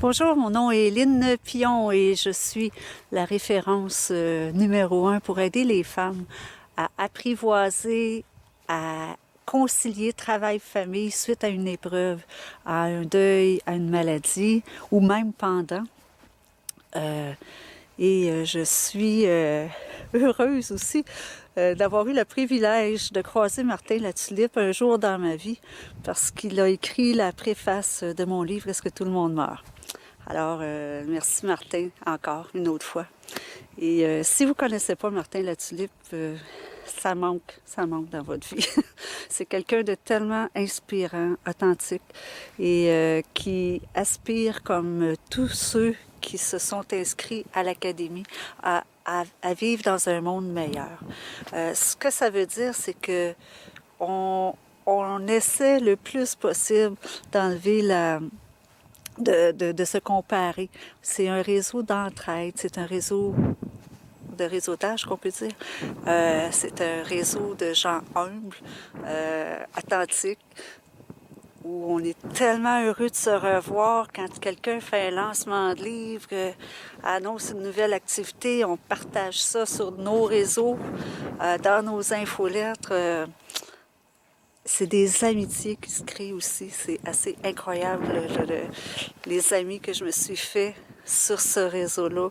Bonjour, mon nom est Lynne Pion et je suis la référence numéro 1 pour aider les femmes à apprivoiser, à concilier travail-famille suite à une épreuve, à un deuil, à une maladie ou même pendant. Je suis heureuse aussi d'avoir eu le privilège de croiser Martin Latulippe un jour dans ma vie parce qu'il a écrit la préface de mon livre « Est-ce que tout le monde meurt ?» Alors, merci Martin encore une autre fois. Et si vous ne connaissez pas Martin Latulippe, ça manque dans votre vie. C'est quelqu'un de tellement inspirant, authentique et qui aspire, comme tous ceux qui se sont inscrits à l'Académie, à vivre dans un monde meilleur. Ce que ça veut dire, c'est que on essaie le plus possible d'enlever de se comparer. C'est un réseau d'entraide, c'est un réseau de réseautage qu'on peut dire. C'est un réseau de gens humbles, authentiques, où on est tellement heureux de se revoir quand quelqu'un fait un lancement de livre, annonce une nouvelle activité, on partage ça sur nos réseaux, dans nos infolettres. C'est des amitiés qui se créent aussi. C'est assez incroyable, les amis que je me suis fait sur ce réseau-là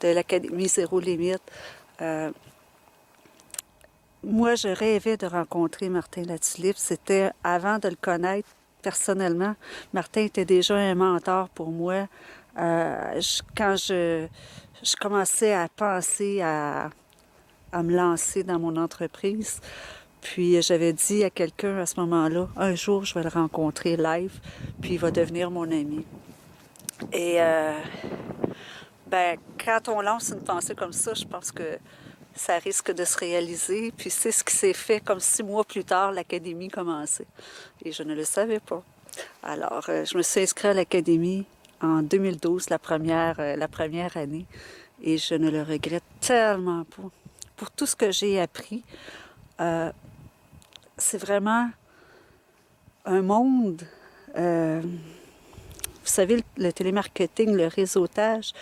de l'Académie Zéro Limite. Moi, je rêvais de rencontrer Martin Latulippe. C'était avant de le connaître personnellement. Martin était déjà un mentor pour moi. Quand je commençais à penser à me lancer dans mon entreprise, puis j'avais dit à quelqu'un à ce moment-là, un jour je vais le rencontrer live, puis il va devenir mon ami. Et quand on lance une pensée comme ça, je pense que ça risque de se réaliser. Puis c'est ce qui s'est fait comme 6 mois plus tard, l'Académie commençait. Et je ne le savais pas. Alors, je me suis inscrite à l'Académie en 2012, la première année. Et je ne le regrette tellement pas. Pour tout ce que j'ai appris, c'est vraiment un monde... vous savez, le télémarketing, le réseautage,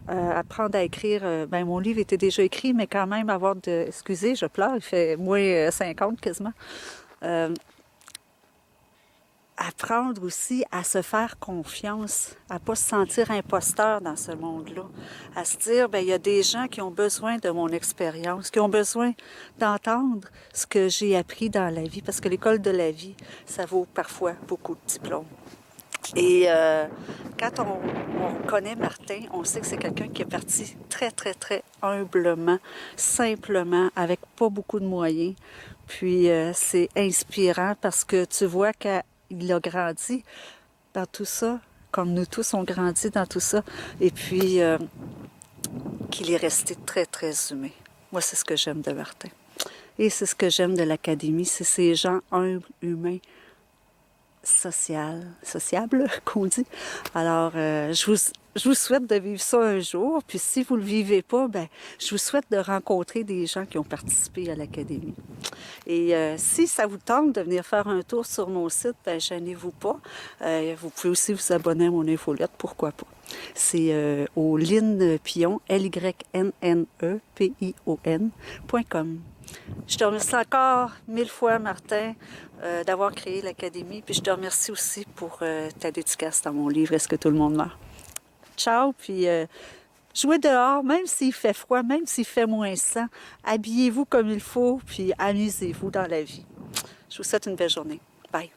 apprendre à écrire, mon livre était déjà écrit, mais quand même avoir de... Excusez, je pleure, il fait moins 50 quasiment. Apprendre aussi à se faire confiance, à ne pas se sentir imposteur dans ce monde-là, à se dire, il y a des gens qui ont besoin de mon expérience, qui ont besoin d'entendre ce que j'ai appris dans la vie, parce que l'école de la vie, ça vaut parfois beaucoup de diplômes. Et quand on connaît Martin, on sait que c'est quelqu'un qui est parti très, très, très humblement, simplement, avec pas beaucoup de moyens. Puis c'est inspirant parce que tu vois qu'il a grandi dans tout ça, comme nous tous on grandi dans tout ça, et puis qu'il est resté très, très humain. Moi, c'est ce que j'aime de Martin. Et c'est ce que j'aime de l'Académie, c'est ces gens humbles, humains, sociable, qu'on dit. Alors, je vous souhaite de vivre ça un jour. Puis si vous ne le vivez pas, je vous souhaite de rencontrer des gens qui ont participé à l'Académie. Et si ça vous tente de venir faire un tour sur mon site, gênez-vous pas. Vous pouvez aussi vous abonner à mon infolette, pourquoi pas. C'est au Lynne Pion, LYNNEPION.com. Je te remercie encore 1000 fois, Martin, d'avoir créé l'Académie. Puis je te remercie aussi pour ta dédicace dans mon livre « Est-ce que tout le monde meurt? » Ciao, puis jouez dehors, même s'il fait froid, même s'il fait moins 100. Habillez-vous comme il faut, puis amusez-vous dans la vie. Je vous souhaite une belle journée. Bye.